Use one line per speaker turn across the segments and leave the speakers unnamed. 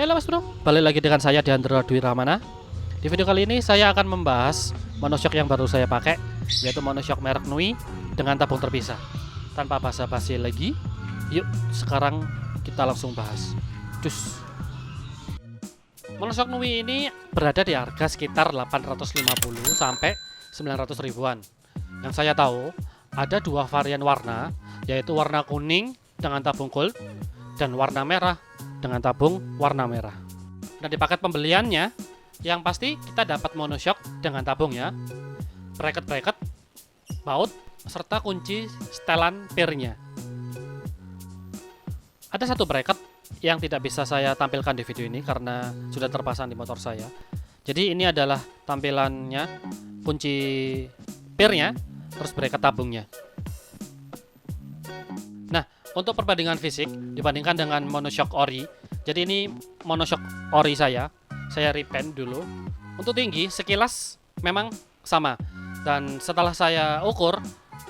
Halo Mas Bro, balik lagi dengan saya Diandra Dwi Ramana. Di video kali ini saya akan membahas monoshock yang baru saya pakai, yaitu monoshock merek Nui dengan tabung terpisah. Tanpa basa-basi lagi, yuk sekarang kita langsung bahas. Cus. Monoshock Nui ini berada di harga sekitar 850 sampai 900 ribuan. Yang saya tahu ada dua varian warna, yaitu warna kuning dengan tabung gold dan warna merah dengan tabung warna merah. Dan di paket pembeliannya, yang pasti kita dapat monoshock dengan tabungnya, bracket-bracket, baut, serta kunci setelan pirnya. Ada satu bracket yang tidak bisa saya tampilkan di video ini karena sudah terpasang di motor saya. Jadi ini adalah tampilannya, kunci pirnya, terus bracket tabungnya. Nah, untuk perbandingan fisik dibandingkan dengan monoshock ori, jadi ini monoshock ori saya repaint dulu. Untuk tinggi sekilas memang sama, dan setelah saya ukur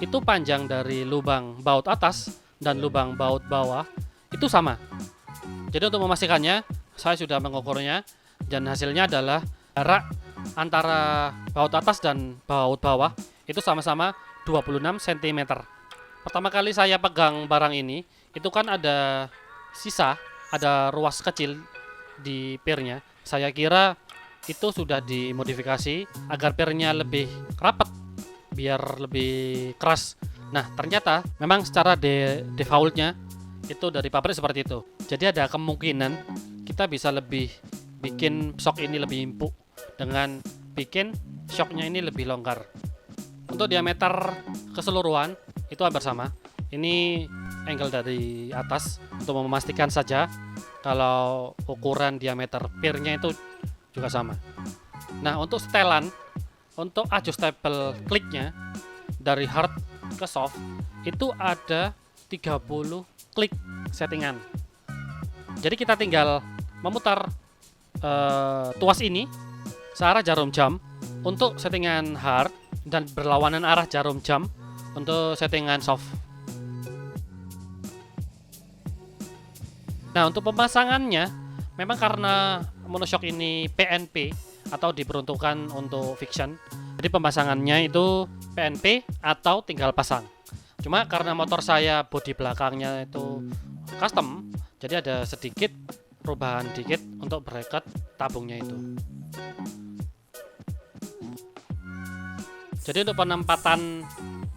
itu panjang dari lubang baut atas dan lubang baut bawah itu sama. Jadi untuk memastikannya saya sudah mengukurnya, dan hasilnya adalah jarak antara baut atas dan baut bawah itu sama-sama 26 cm. Pertama kali saya pegang barang ini, itu kan ada sisa, ada ruas kecil di pirnya. Saya kira itu sudah dimodifikasi agar pirnya lebih rapat, biar lebih keras. Nah, ternyata memang secara defaultnya itu dari pabrik seperti itu. Jadi ada kemungkinan kita bisa lebih bikin shock ini lebih empuk dengan bikin shocknya ini lebih longgar. Untuk diameter keseluruhan itu hampir sama. Ini angle dari atas untuk memastikan saja kalau ukuran diameter pirnya itu juga sama. Nah, untuk setelan, untuk adjustable kliknya dari hard ke soft itu ada 30 klik settingan. Jadi kita tinggal memutar tuas ini searah jarum jam untuk settingan hard dan berlawanan arah jarum jam untuk settingan soft. Nah, untuk pemasangannya memang karena monoshock ini PNP atau diperuntukkan untuk fiction, jadi pemasangannya itu PNP atau tinggal pasang. Cuma karena motor saya bodi belakangnya itu custom, jadi ada sedikit perubahan dikit untuk bracket tabungnya itu. Jadi untuk penempatan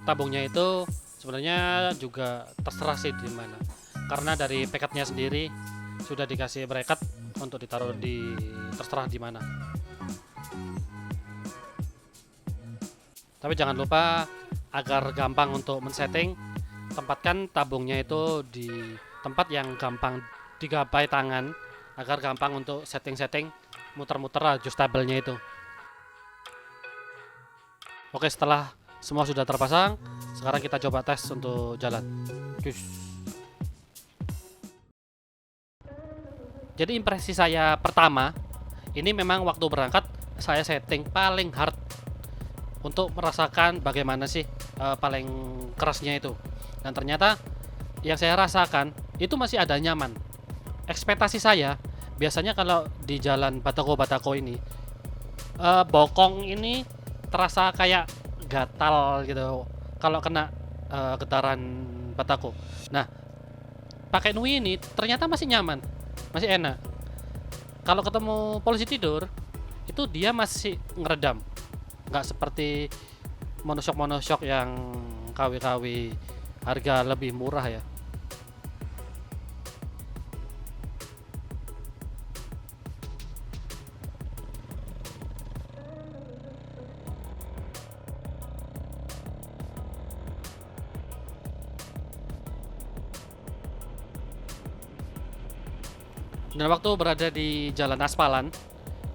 tabungnya itu sebenarnya juga terserah sih di mana. Karena dari paketnya sendiri sudah dikasih bracket untuk ditaruh di terserah di mana. Tapi jangan lupa agar gampang untuk men-setting, tempatkan tabungnya itu di tempat yang gampang digapai tangan agar gampang untuk setting-setting muter-muter adjustable-nya itu. Oke, setelah semua sudah terpasang, sekarang kita coba tes untuk jalan. Cus. Jadi impresi saya pertama, ini memang waktu berangkat saya setting paling hard untuk merasakan bagaimana sih paling kerasnya itu. Dan ternyata yang saya rasakan itu masih ada nyaman. Ekspektasi saya biasanya kalau di jalan Batako ini bokong ini terasa kayak gatal gitu kalau kena getaran Batako. Nah, pakai Nui ini ternyata masih nyaman, masih enak. Kalau ketemu polisi tidur itu dia masih ngeredam, nggak seperti monoshock yang KW-KW harga lebih murah ya. Dan waktu berada di jalan aspalan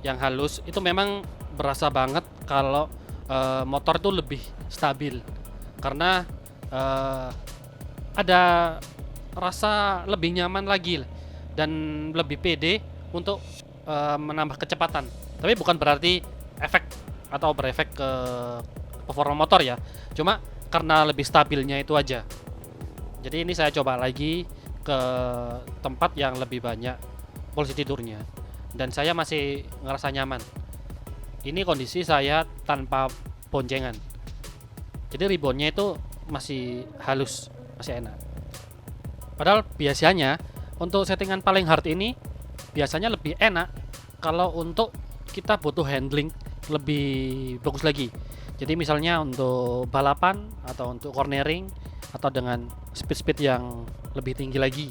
yang halus itu memang berasa banget kalau motor itu lebih stabil karena ada rasa lebih nyaman lagi dan lebih pede untuk menambah kecepatan. Tapi bukan berarti efek atau berefek ke performa motor ya, cuma karena lebih stabilnya itu aja. Jadi ini saya coba lagi ke tempat yang lebih banyak posisi tidurnya, dan saya masih ngerasa nyaman. Ini kondisi saya tanpa boncengan, jadi reboundnya itu masih halus, masih enak. Padahal biasanya untuk settingan paling hard ini biasanya lebih enak kalau untuk kita butuh handling lebih bagus lagi. Jadi misalnya untuk balapan atau untuk cornering atau dengan speed yang lebih tinggi lagi.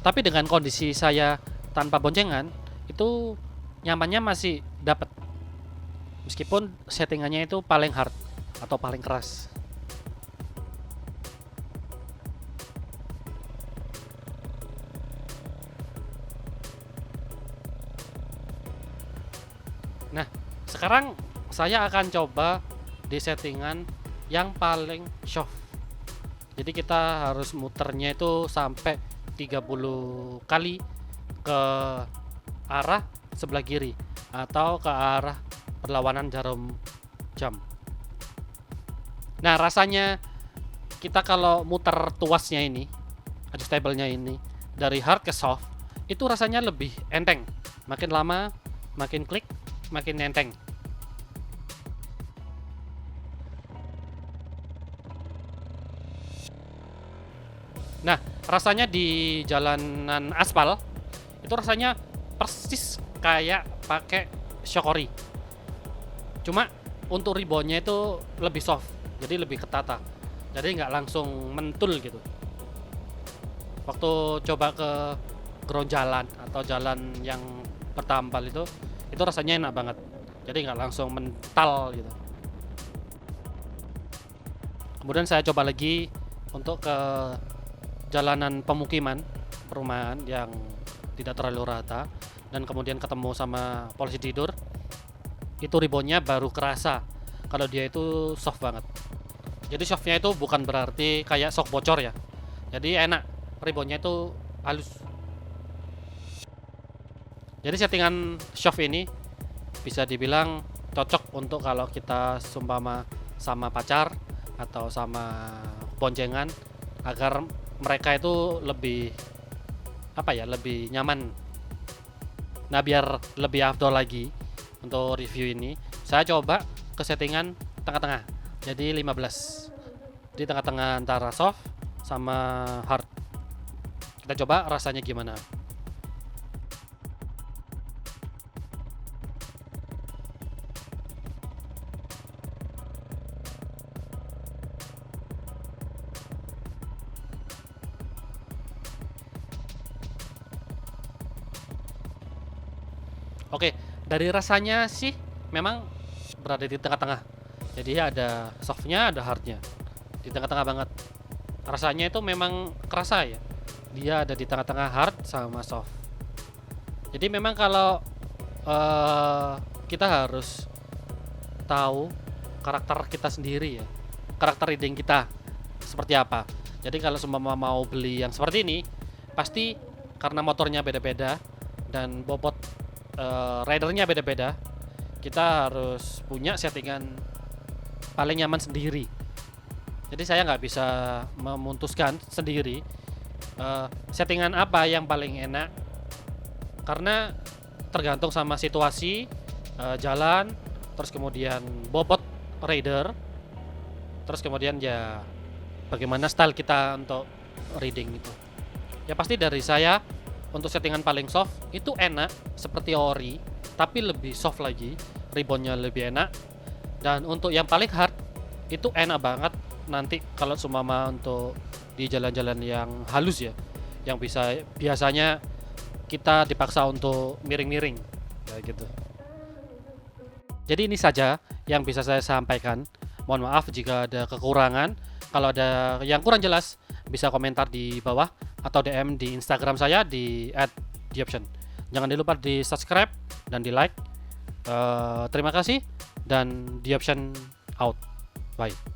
Tapi dengan kondisi saya tanpa boncengan itu nyamannya masih dapat, meskipun settingannya itu paling hard atau paling keras. Nah, sekarang saya akan coba di settingan yang paling soft. Jadi kita harus muternya itu sampai 30 kali ke arah sebelah kiri atau ke arah berlawanan jarum jam. Nah, rasanya kita kalau muter tuasnya ini, adjustable-nya ini dari hard ke soft, itu rasanya lebih enteng. Makin lama, makin klik, makin enteng. Nah, rasanya di jalanan aspal itu rasanya persis kayak pakai shock ori. Cuma untuk reboundnya itu lebih soft, jadi lebih ketata. Jadi nggak langsung mentul gitu. Waktu coba ke ground jalan atau jalan yang bertambal itu rasanya enak banget. Jadi nggak langsung mental gitu. Kemudian saya coba lagi untuk ke jalanan pemukiman, perumahan yang tidak terlalu rata, dan kemudian ketemu sama polisi tidur. Itu reboundnya baru kerasa kalau dia itu soft banget. Jadi softnya itu bukan berarti kayak shock bocor ya. Jadi enak, reboundnya itu halus. Jadi settingan soft ini bisa dibilang cocok untuk kalau kita sumpama sama pacar atau sama boncengan, agar mereka itu lebih lebih nyaman. Nah, biar lebih afdol lagi untuk review ini, saya coba ke settingan tengah-tengah. Jadi 15. Di tengah-tengah antara soft sama hard. Kita coba rasanya gimana. Oke, dari rasanya sih memang berada di tengah-tengah. Jadi ada softnya, ada hardnya, di tengah-tengah banget. Rasanya itu memang kerasa ya, dia ada di tengah-tengah hard sama soft. Jadi memang kalau kita harus tahu karakter kita sendiri ya, karakter reading kita seperti apa. Jadi kalau semua mau beli yang seperti ini, pasti karena motornya beda-beda dan bobot ridernya beda-beda, kita harus punya settingan paling nyaman sendiri. Jadi saya nggak bisa memutuskan sendiri settingan apa yang paling enak, karena tergantung sama situasi jalan, terus kemudian bobot rider, terus kemudian ya bagaimana style kita untuk reading itu. Ya pasti dari saya, untuk settingan paling soft itu enak seperti ori, tapi lebih soft lagi, reboundnya lebih enak. Dan untuk yang paling hard itu enak banget nanti kalau sumama untuk di jalan-jalan yang halus ya, yang biasanya kita dipaksa untuk miring-miring kayak gitu. Jadi ini saja yang bisa saya sampaikan. Mohon maaf jika ada kekurangan. Kalau ada yang kurang jelas, bisa komentar di bawah atau DM di Instagram saya di @theoption. Jangan lupa di subscribe dan di like. Terima kasih, dan The Option out. Bye.